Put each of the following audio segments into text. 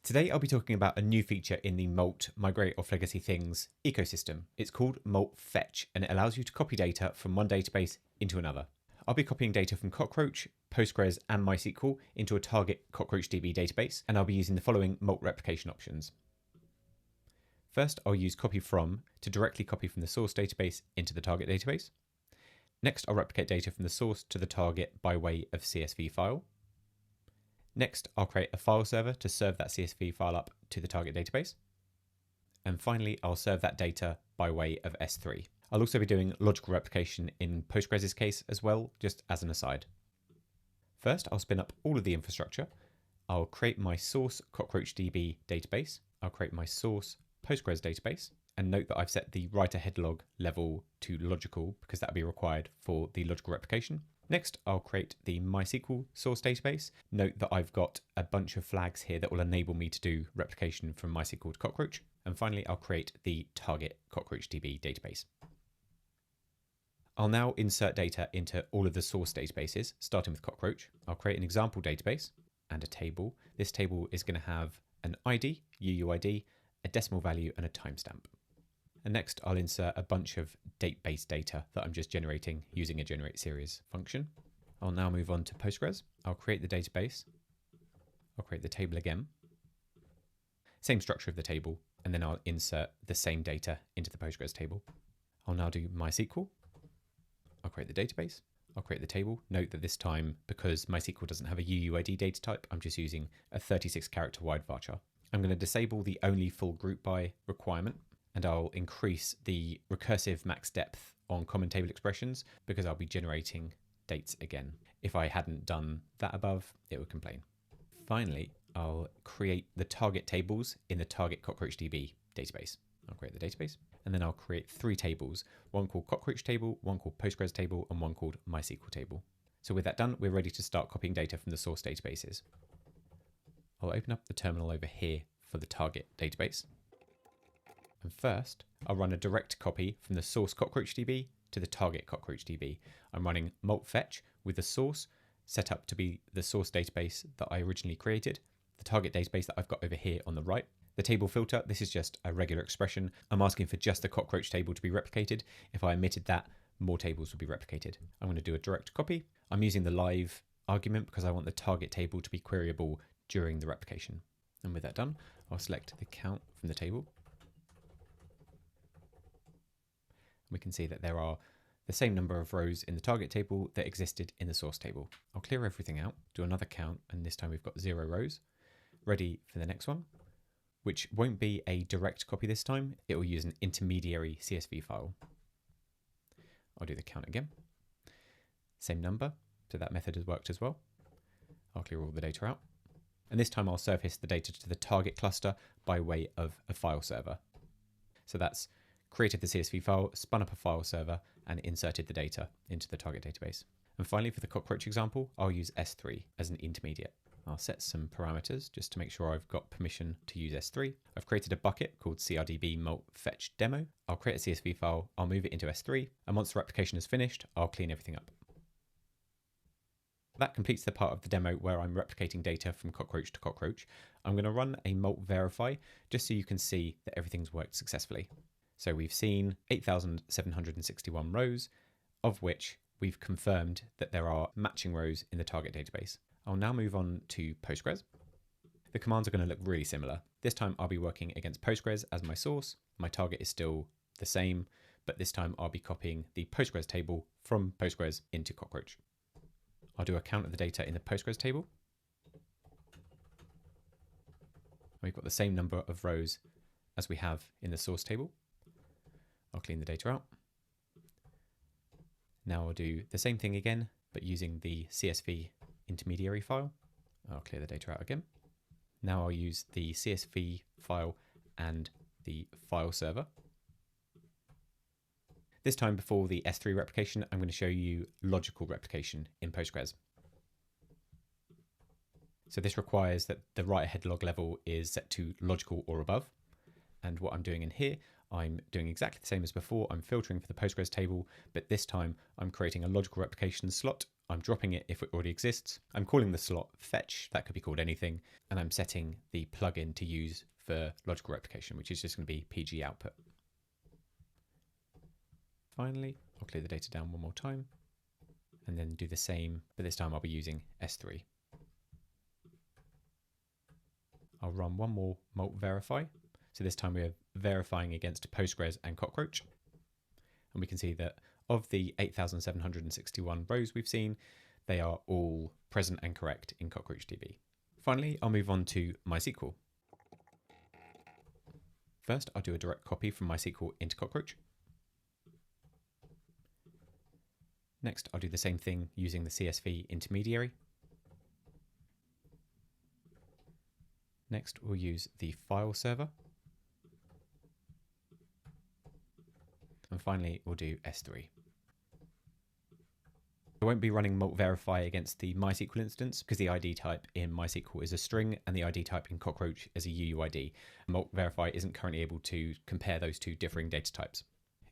Today I'll be talking about a new feature in the MOLT Migrate off Legacy Things ecosystem. It's called MOLT Fetch, and it allows you to copy data from one database into another. I'll be copying data from Cockroach, Postgres and MySQL into a target CockroachDB database, and I'll be using the following MOLT replication options. First, I'll use copy from to directly copy from the source database into the target database. Next, I'll replicate data from the source to the target by way of CSV file. Next, I'll create a file server to serve that CSV file up to the target database. And finally, I'll serve that data by way of S3. I'll also be doing logical replication in Postgres' case as well, just as an aside. First, I'll spin up all of the infrastructure. I'll create my source CockroachDB database. I'll create my source Postgres database. And note that I've set the write-ahead log level to logical because that'll be required for the logical replication. Next, I'll create the MySQL source database. Note that I've got a bunch of flags here that will enable me to do replication from MySQL to Cockroach. And finally, I'll create the target CockroachDB database. I'll now insert data into all of the source databases, starting with Cockroach. I'll create an example database and a table. This table is going to have an ID, UUID, a decimal value, and a timestamp. And next, I'll insert a bunch of date-based data that I'm just generating using a generate series function. I'll now move on to Postgres. I'll create the database. I'll create the table again. Same structure of the table, and then I'll insert the same data into the Postgres table. I'll now do MySQL. I'll create the database. I'll create the table. Note that this time, because MySQL doesn't have a UUID data type, I'm just using a 36-character wide varchar. I'm going to disable the only full group by requirement, and I'll increase the recursive max depth on common table expressions because I'll be generating dates again. If I hadn't done that above, it would complain. Finally, I'll create the target tables in the target CockroachDB database. I'll create the database, and then I'll create 3 tables, one called Cockroach table, one called Postgres table, and one called MySQL table. So with that done, we're ready to start copying data from the source databases. I'll open up the terminal over here for the target database. And first, I'll run a direct copy from the source CockroachDB to the target CockroachDB. I'm running MOLT Fetch with the source set up to be the source database that I originally created, the target database that I've got over here on the right. The table filter, this is just a regular expression. I'm asking for just the Cockroach table to be replicated. If I omitted that, more tables would be replicated. I'm going to do a direct copy. I'm using the live argument because I want the target table to be queryable during the replication. And with that done, I'll select the count from the table. We can see that there are the same number of rows in the target table that existed in the source table. I'll clear everything out, do another count, and this time we've got 0 rows. Ready for the next one, which won't be a direct copy this time. It will use an intermediary CSV file. I'll do the count again. Same number, so that method has worked as well. I'll clear all the data out. And this time I'll surface the data to the target cluster by way of a file server. So that's created the CSV file, spun up a file server, and inserted the data into the target database. And finally, for the Cockroach example, I'll use S3 as an intermediate. I'll set some parameters just to make sure I've got permission to use S3. I've created a bucket called CRDB MOLT Fetch demo. I'll create a CSV file, I'll move it into S3, and once the replication is finished, I'll clean everything up. That completes the part of the demo where I'm replicating data from Cockroach to Cockroach. I'm going to run a MOLT verify just so you can see that everything's worked successfully. So we've seen 8,761 rows, of which we've confirmed that there are matching rows in the target database. I'll now move on to Postgres. The commands are going to look really similar. This time I'll be working against Postgres as my source. My target is still the same, but this time I'll be copying the Postgres table from Postgres into Cockroach. I'll do a count of the data in the Postgres table. We've got the same number of rows as we have in the source table. I'll clean the data out. Now I'll do the same thing again, but using the CSV intermediary file. I'll clear the data out again. Now I'll use the CSV file and the file server. This time before the S3 replication, I'm going to show you logical replication in Postgres. So this requires that the write-ahead log level is set to logical or above. And what I'm doing in here, I'm doing exactly the same as before. I'm filtering for the Postgres table, but this time I'm creating a logical replication slot I'm dropping it if it already exists. I'm calling the slot fetch, that could be called anything, and I'm setting the plugin to use for logical replication, which is just going to be PG output. Finally, I'll clear the data down one more time and then do the same, but this time I'll be using S3. I'll run one more MOLT verify. So this time we're verifying against Postgres and Cockroach. And we can see that of the 8,761 rows we've seen, they are all present and correct in CockroachDB. Finally, I'll move on to MySQL. First, I'll do a direct copy from MySQL into Cockroach. Next, I'll do the same thing using the CSV intermediary. Next, we'll use the file server. And finally, we'll do S3. I won't be running MOLT verify against the MySQL instance because the ID type in MySQL is a string and the ID type in Cockroach is a UUID. MOLT verify isn't currently able to compare those two differing data types.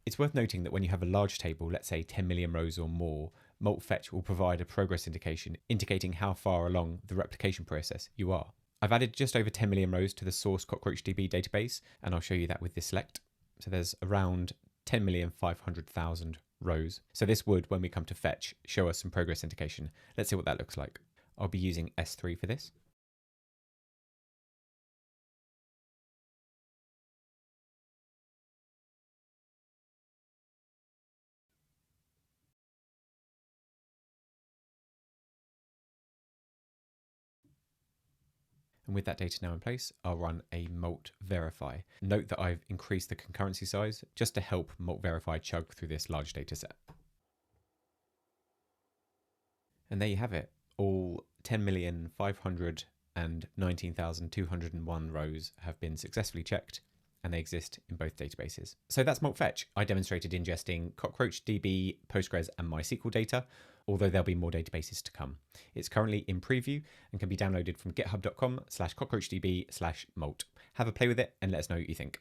It's worth noting that when you have a large table, let's say 10 million rows or more, MOLT Fetch will provide a progress indication indicating how far along the replication process you are. I've added just over 10 million rows to the source CockroachDB database, and I'll show you that with this select. So there's around 10,500,000 rows. So this would, when we come to fetch, show us some progress indication. Let's see what that looks like. I'll be using S3 for this. And with that data now in place, I'll run a MOLT verify. Note that I've increased the concurrency size just to help MOLT verify chug through this large data set. And there you have it. All 10,519,201 rows have been successfully checked, and they exist in both databases. So that's MOLT Fetch. I demonstrated ingesting CockroachDB, Postgres, and MySQL data, although there'll be more databases to come. It's currently in preview and can be downloaded from github.com/cockroachdb/molt. Have a play with it and let us know what you think.